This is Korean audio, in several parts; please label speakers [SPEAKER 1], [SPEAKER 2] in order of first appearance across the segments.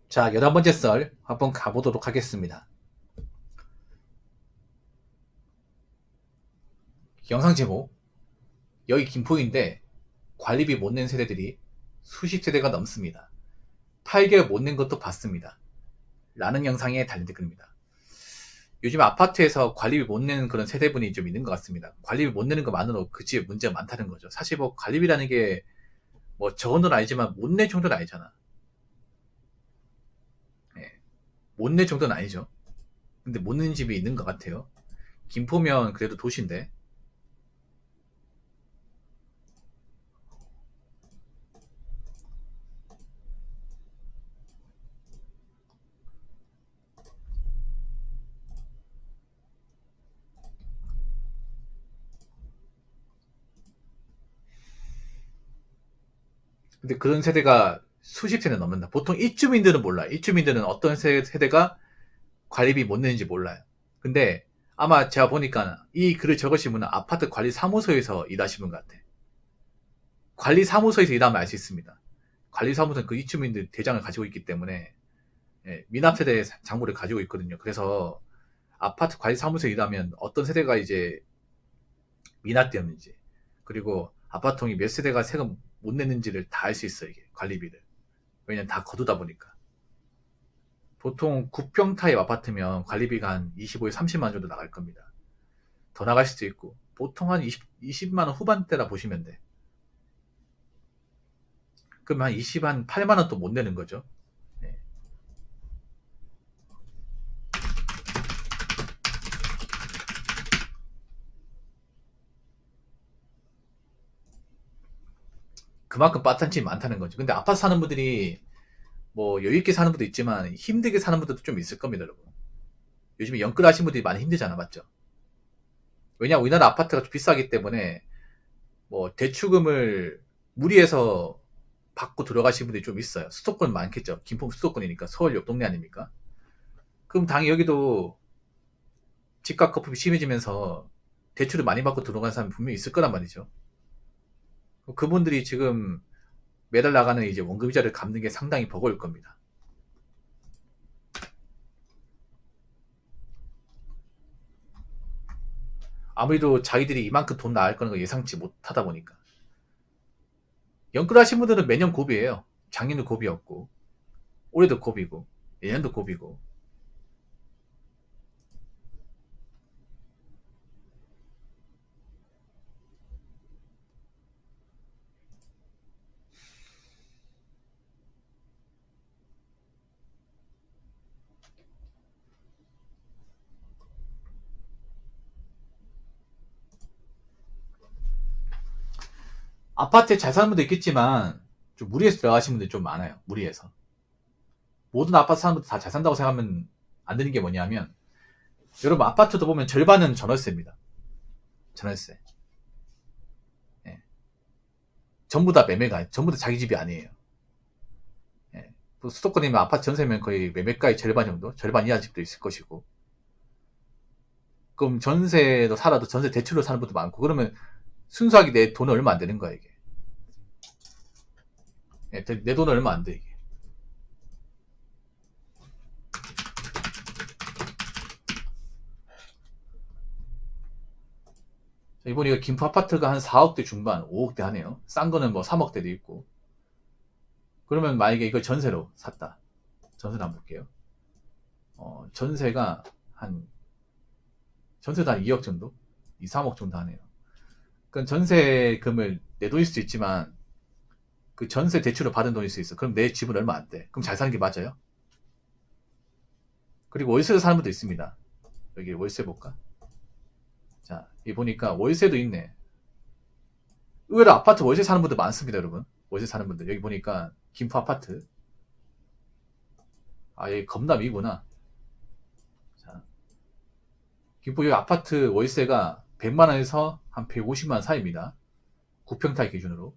[SPEAKER 1] 자, 11번째 썰 한번 가보도록 하겠습니다. 영상 제목, 여기 김포인데 관리비 못 낸 세대들이 수십 세대가 넘습니다. 8개월 못 낸 것도 봤습니다. 라는 영상에 달린 댓글입니다. 요즘 아파트에서 관리비 못 내는 그런 세대분이 좀 있는 것 같습니다. 관리비 못 내는 것만으로 그 집에 문제가 많다는 거죠. 사실 뭐 관리비라는 게 뭐 적은 돈 아니지만 못 낼 정도는 아니잖아. 예, 못 낼 정도는 아니죠. 근데 못 내는 집이 있는 것 같아요. 김포면 그래도 도시인데. 근데 그런 세대가 수십 세대 넘는다. 보통 입주민들은 몰라요. 입주민들은 어떤 세대가 관리비 못 내는지 몰라요. 근데 아마 제가 보니까 이 글을 적으신 분은 아파트 관리 사무소에서 일하신 분 같아. 관리 사무소에서 일하면 알 수 있습니다. 관리 사무소는 그 입주민들 대장을 가지고 있기 때문에 미납 세대 장부를 가지고 있거든요. 그래서 아파트 관리 사무소에 일하면 어떤 세대가 이제 미납되었는지, 그리고 아파트통이 몇 세대가 세금 못 냈는지를 다 알 수 있어요. 이게 관리비를. 왜냐면 다 거두다 보니까. 보통 9평 타입 아파트면 관리비가 한 25에 30만 원 정도 나갈 겁니다. 더 나갈 수도 있고, 보통 한 20만 원 후반대라 보시면 돼. 그럼 한 8만 원 또 못 내는 거죠. 네. 그만큼 빠탄 집이 많다는 거죠. 근데 아파트 사는 분들이 뭐 여유있게 사는 분도 있지만 힘들게 사는 분들도 좀 있을 겁니다, 여러분. 요즘에 연끌 하신 분들이 많이 힘들잖아, 맞죠? 왜냐, 우리나라 아파트가 좀 비싸기 때문에 뭐 대출금을 무리해서 받고 들어가신 분들이 좀 있어요. 수도권 많겠죠. 김포 수도권이니까. 서울 옆 동네 아닙니까? 그럼 당연히 여기도 집값 거품이 심해지면서 대출을 많이 받고 들어간 사람이 분명히 있을 거란 말이죠. 그분들이 지금 매달 나가는 이제 원금이자를 갚는 게 상당히 버거울 겁니다. 아무래도 자기들이 이만큼 돈 나갈 거는 걸 예상치 못하다 보니까. 연끌하신 분들은 매년 고비예요. 작년도 고비였고, 올해도 고비고, 내년도 고비고. 아파트에 잘 사는 분도 있겠지만 좀 무리해서 들어가신 분들이 좀 많아요. 무리해서. 모든 아파트 사는 분들 다 잘 산다고 생각하면 안 되는 게 뭐냐면, 여러분 아파트도 보면 절반은 전월세입니다. 전월세. 예. 전부 다 매매가, 전부 다 자기 집이 아니에요. 예. 수도권이면 아파트 전세면 거의 매매가의 절반 정도? 절반 이하 집도 있을 것이고. 그럼 전세도 살아도 전세 대출로 사는 분도 많고, 그러면 순수하게 내 돈은 얼마 안 되는 거야, 이게. 예, 내 돈은 얼마 안 돼, 이게. 이번에 김포 아파트가 한 4억대 중반, 5억대 하네요. 싼 거는 뭐 3억대도 있고. 그러면 만약에 이걸 전세로 샀다. 전세로 한번 볼게요. 전세가 한, 전세도 한 2억 정도? 2, 3억 정도 하네요. 그건 전세금을 내 돈일 수도 있지만, 그 전세 대출을 받은 돈일 수 있어. 그럼 내 집은 얼마 안 돼. 그럼 잘 사는 게 맞아요? 그리고 월세로 사는 분도 있습니다. 여기 월세 볼까? 자, 이 보니까 월세도 있네. 의외로 아파트 월세 사는 분들 많습니다, 여러분. 월세 사는 분들. 여기 보니까 김포 아파트. 아, 여기 검담이구나. 자, 김포 여기 아파트 월세가 100만원에서 한 150만원 사이입니다. 9평타입 기준으로.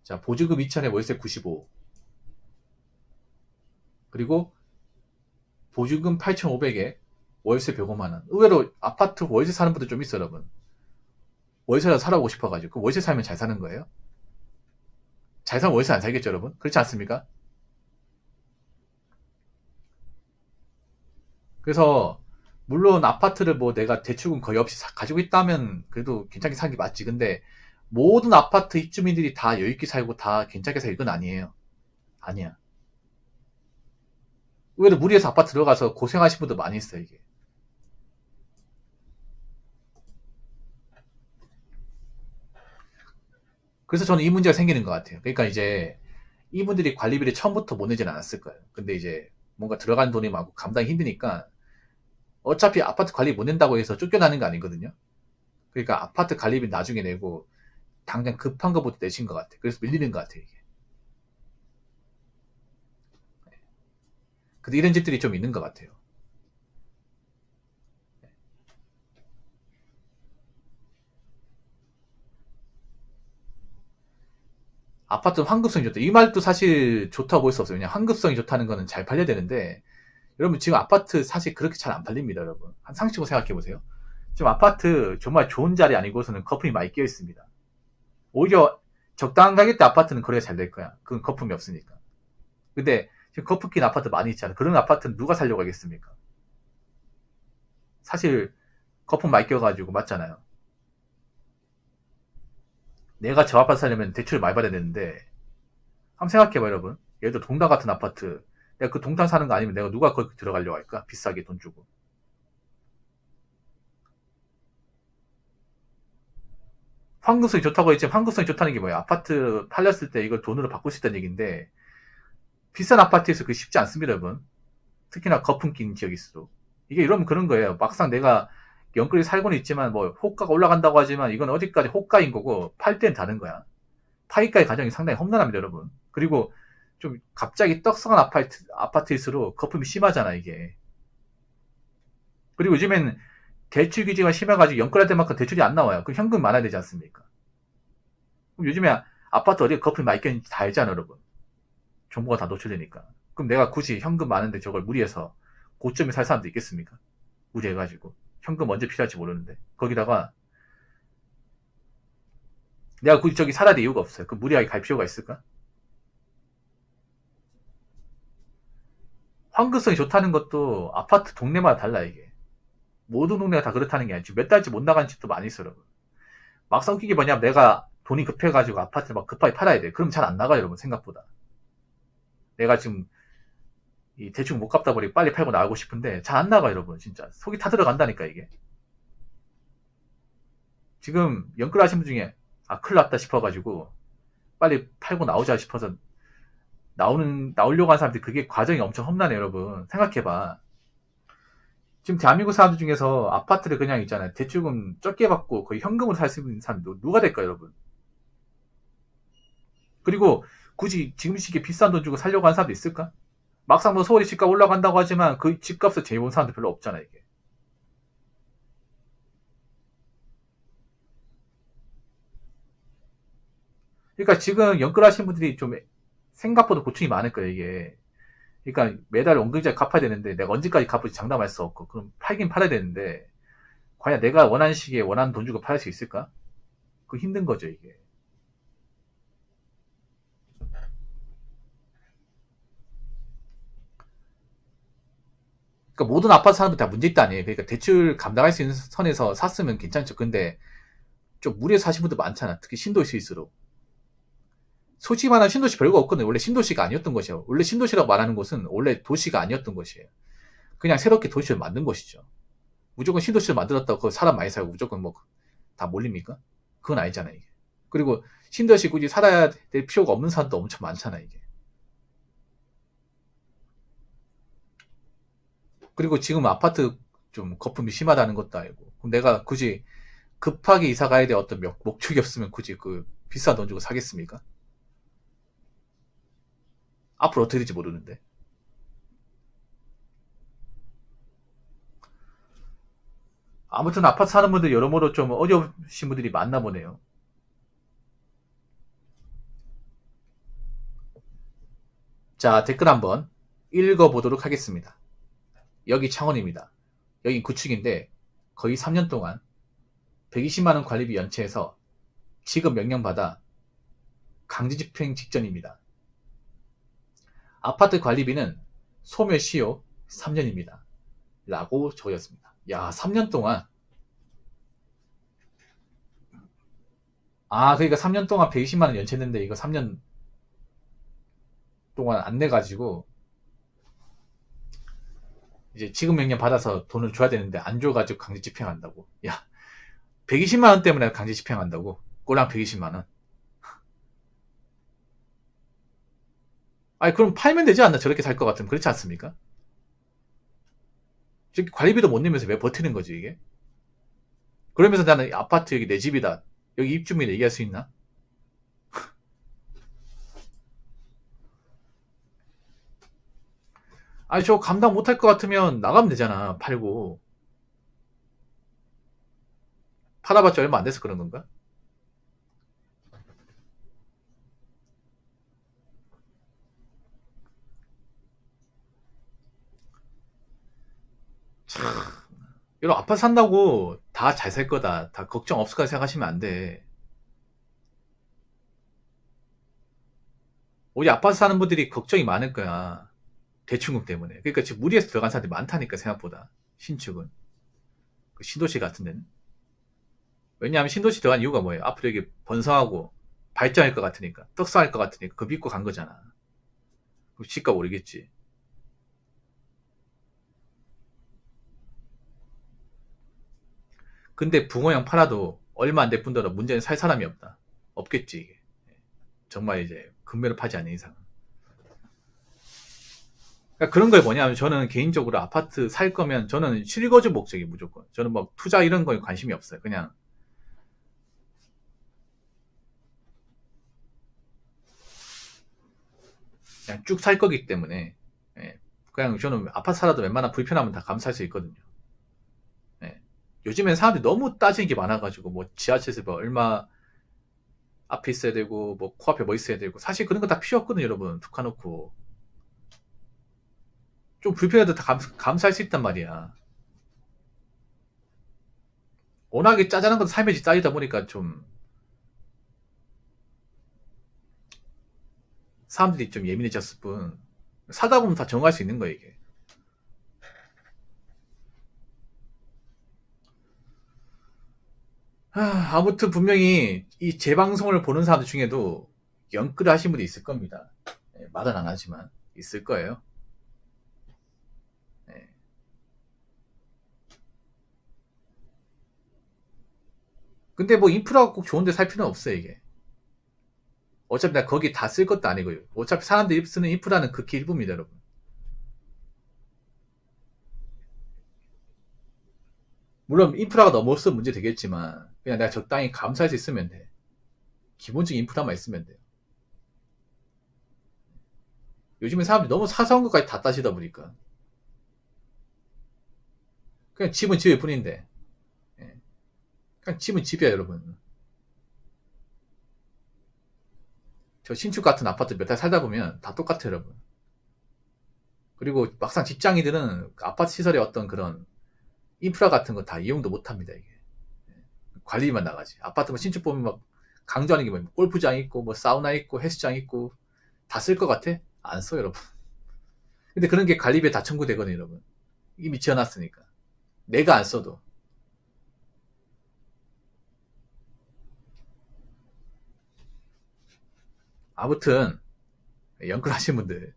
[SPEAKER 1] 자, 보증금 2천에 월세 95. 그리고 보증금 8,500에 월세 105만원. 의외로 아파트 월세 사는 분들 좀 있어, 여러분. 월세라도 살아보고 싶어가지고. 그 월세 살면 잘 사는 거예요? 잘 살면 월세 안 살겠죠, 여러분? 그렇지 않습니까? 그래서 물론 아파트를 뭐 내가 대출금 거의 없이 가지고 있다면 그래도 괜찮게 사는 게 맞지. 근데 모든 아파트 입주민들이 다 여유있게 살고 다 괜찮게 살고 이건 아니에요. 아니야. 의외로 무리해서 아파트 들어가서 고생하신 분들 많이 있어요, 이게. 그래서 저는 이 문제가 생기는 것 같아요. 그러니까 이제 이분들이 관리비를 처음부터 못 내진 않았을 거예요. 근데 이제 뭔가 들어간 돈이 많고 감당이 힘드니까 어차피 아파트 관리 못 낸다고 해서 쫓겨나는 거 아니거든요. 그러니까 아파트 관리비 나중에 내고 당장 급한 것부터 내신 것 같아요. 그래서 밀리는 것 같아요, 이게. 근데 이런 집들이 좀 있는 것 같아요. 아파트는 환급성이 좋다. 이 말도 사실 좋다고 볼 수 없어요. 그냥 환급성이 좋다는 거는 잘 팔려야 되는데, 여러분 지금 아파트 사실 그렇게 잘 안 팔립니다, 여러분. 한 상식으로 생각해 보세요. 지금 아파트 정말 좋은 자리 아니고서는 거품이 많이 끼어 있습니다. 오히려 적당한 가격대 아파트는 거래가 잘 될 거야. 그건 거품이 없으니까. 근데 지금 거품 낀 아파트 많이 있잖아. 그런 아파트는 누가 살려고 하겠습니까? 사실 거품 많이 껴가지고 맞잖아요. 내가 저 아파트 살려면 대출을 많이 받아야 되는데 한번 생각해봐 여러분. 예를 들어 동탄 같은 아파트 내가 그 동탄 사는 거 아니면 내가 누가 거기 들어가려고 할까? 비싸게 돈 주고. 환급성이 좋다고 했지만 환급성이 좋다는 게 뭐야? 아파트 팔렸을 때 이걸 돈으로 바꿀 수 있다는 얘기인데 비싼 아파트에서 그게 쉽지 않습니다 여러분. 특히나 거품 낀 지역일수록. 이게 이러면 그런 거예요. 막상 내가 영끌이 살고는 있지만 뭐 호가가 올라간다고 하지만 이건 어디까지 호가인 거고 팔 때는 다른 거야. 파이가의 과정이 상당히 험난합니다 여러분. 그리고 좀 갑자기 떡상한 아파트일수록 거품이 심하잖아 이게. 그리고 요즘엔 대출 규제가 심해가지고 연끌할 때만큼 대출이 안 나와요. 그럼 현금 많아야 되지 않습니까? 그럼 요즘에 아파트 어디에 거품이 많이 껴있는지 다 알잖아 여러분. 정보가 다 노출되니까. 그럼 내가 굳이 현금 많은데 저걸 무리해서 고점에 살 사람도 있겠습니까? 무리해가지고. 현금 언제 필요할지 모르는데. 거기다가 내가 굳이 저기 살아야 될 이유가 없어요. 그 무리하게 갈 필요가 있을까? 환급성이 좋다는 것도 아파트 동네마다 달라 이게. 모든 동네가 다 그렇다는 게 아니지. 몇 달째 못 나가는 집도 많이 있어 여러분. 막상 웃기게 뭐냐면 내가 돈이 급해가지고 아파트를 막 급하게 팔아야 돼. 그럼 잘 안 나가 여러분 생각보다. 내가 지금 이 대충 못 갚다 버리고 빨리 팔고 나가고 싶은데 잘 안 나가 여러분 진짜 속이 타 들어간다니까 이게. 지금 연끌 하신 분 중에 아 큰일 났다 싶어가지고 빨리 팔고 나오자 싶어서 나오려고 하는 사람들이 그게 과정이 엄청 험난해 여러분. 생각해봐. 지금 대한민국 사람들 중에서 아파트를 그냥 있잖아요. 대출금 적게 받고 거의 현금으로 살 수 있는 사람 누가 될까 여러분. 그리고 굳이 지금 시기에 비싼 돈 주고 살려고 하는 사람도 있을까? 막상 뭐 서울이 집값 올라간다고 하지만 그 집값을 재본 사람들 별로 없잖아 이게. 그러니까 지금 연끌하신 분들이 좀 생각보다 고충이 많을 거예요 이게. 그러니까 매달 원금자 갚아야 되는데 내가 언제까지 갚을지 장담할 수 없고 그럼 팔긴 팔아야 되는데 과연 내가 원하는 시기에 원하는 돈 주고 팔 수 있을까? 그 힘든 거죠 이게. 그러니까 모든 아파트 사람들 다 문제 있다 아니에요. 그러니까 대출 감당할 수 있는 선에서 샀으면 괜찮죠. 근데 좀 무리해서 사신 분들 많잖아. 특히 신도시일수록. 솔직히 말하면 신도시 별거 없거든요. 원래 신도시가 아니었던 것이에요. 원래 신도시라고 말하는 곳은 원래 도시가 아니었던 것이에요. 그냥 새롭게 도시를 만든 것이죠. 무조건 신도시를 만들었다고 그 사람 많이 살고 무조건 뭐 다 몰립니까? 그건 아니잖아요. 이게. 그리고 신도시 굳이 살아야 될 필요가 없는 사람도 엄청 많잖아 이게. 그리고 지금 아파트 좀 거품이 심하다는 것도 알고. 그럼 내가 굳이 급하게 이사 가야 될 어떤 목적이 없으면 굳이 그 비싼 돈 주고 사겠습니까? 앞으로 어떻게 될지 모르는데. 아무튼 아파트 사는 분들 여러모로 좀 어려우신 분들이 많나 보네요. 자, 댓글 한번 읽어보도록 하겠습니다. 여기 창원입니다. 여기 구축인데 거의 3년 동안 120만원 관리비 연체해서 지급 명령받아 강제집행 직전입니다. 아파트 관리비는 소멸시효 3년입니다. 라고 적었습니다. 야, 3년 동안. 아, 그러니까 3년 동안 120만원 연체했는데 이거 3년 동안 안 내가지고 이제 지급 명령 받아서 돈을 줘야 되는데 안 줘가지고 강제 집행한다고. 야, 120만원 때문에 강제 집행한다고. 꼴랑 120만원. 아니, 그럼 팔면 되지 않나? 저렇게 살 것 같으면. 그렇지 않습니까? 저렇게 관리비도 못 내면서 왜 버티는 거지, 이게? 그러면서 나는 아파트 여기 내 집이다. 여기 입주민 얘기할 수 있나? 아니, 저 감당 못할 것 같으면 나가면 되잖아. 팔고. 팔아봤자 얼마 안 돼서 그런 건가? 참, 이런 아파트 산다고 다 잘 살 거다. 다 걱정 없을 거라 생각하시면 안 돼. 우리 아파트 사는 분들이 걱정이 많을 거야. 대출금 때문에. 그러니까 지금 무리해서 들어간 사람들이 많다니까, 생각보다. 신축은. 그 신도시 같은 데는. 왜냐하면 신도시 들어간 이유가 뭐예요? 앞으로 여기 번성하고 발전할 것 같으니까. 떡상할 것 같으니까. 그거 믿고 간 거잖아. 그럼 집값 오르겠지. 근데 붕어형 팔아도 얼마 안 될 뿐더러 문제는 살 사람이 없다. 없겠지, 이게. 정말 이제 금매로 파지 않는 이상. 그러니까 그런 걸 뭐냐면 저는 개인적으로 아파트 살 거면 저는 실거주 목적이 무조건. 저는 뭐 투자 이런 거에 관심이 없어요. 그냥 쭉 살 거기 때문에. 예. 그냥 저는 아파트 살아도 웬만한 불편함은 다 감수할 수 있거든요. 예. 요즘엔 사람들이 너무 따지는 게 많아가지고 뭐 지하철에서 뭐 얼마 앞에 있어야 되고 뭐 코앞에 뭐 있어야 되고 사실 그런 거 다 필요 없거든요, 여러분. 툭 까놓고 좀 불편해도 다 감수할 수 있단 말이야. 워낙에 짜잘한 것도 삶에 짜이다 보니까 좀 사람들이 좀 예민해졌을 뿐 사다 보면 다 정할 수 있는 거야, 이게. 아무튼 분명히 이 재방송을 보는 사람들 중에도 영끌 하신 분이 있을 겁니다. 예, 말은 안 하지만 있을 거예요. 예. 근데 뭐 인프라가 꼭 좋은데 살 필요는 없어요, 이게. 어차피 나 거기 다 쓸 것도 아니고요. 어차피 사람들이 쓰는 인프라는 극히 일부입니다, 여러분. 물론 인프라가 너무 없으면 문제 되겠지만 그냥 내가 적당히 감수할 수 있으면 돼. 기본적인 인프라만 있으면 돼요. 요즘에 사람들이 너무 사소한 것까지 다 따지다 보니까 그냥 집은 집일 뿐인데. 예. 그냥 집은 집이야, 여러분. 저 신축 같은 아파트 몇 달 살다 보면 다 똑같아요, 여러분. 그리고 막상 직장인들은 아파트 시설의 어떤 그런 인프라 같은 거 다 이용도 못 합니다, 이게. 관리만 나가지. 아파트 뭐 신축 보면 막 강조하는 게 뭐 골프장 있고, 뭐 사우나 있고, 헬스장 있고, 다 쓸 것 같아? 안 써, 여러분. 근데 그런 게 관리비에 다 청구되거든요, 여러분. 이미 지어놨으니까. 내가 안 써도. 아무튼, 연끌하신 분들,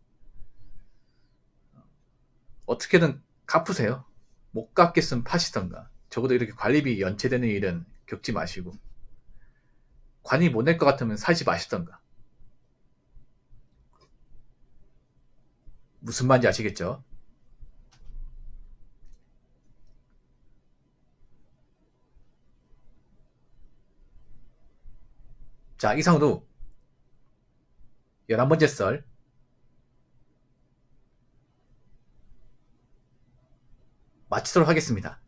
[SPEAKER 1] 어떻게든 갚으세요. 못 갚겠으면 파시던가. 적어도 이렇게 관리비 연체되는 일은 겪지 마시고. 관리 못 낼 것 같으면 사지 마시던가. 무슨 말인지 아시겠죠? 자, 이상으로 11번째 썰 마치도록 하겠습니다.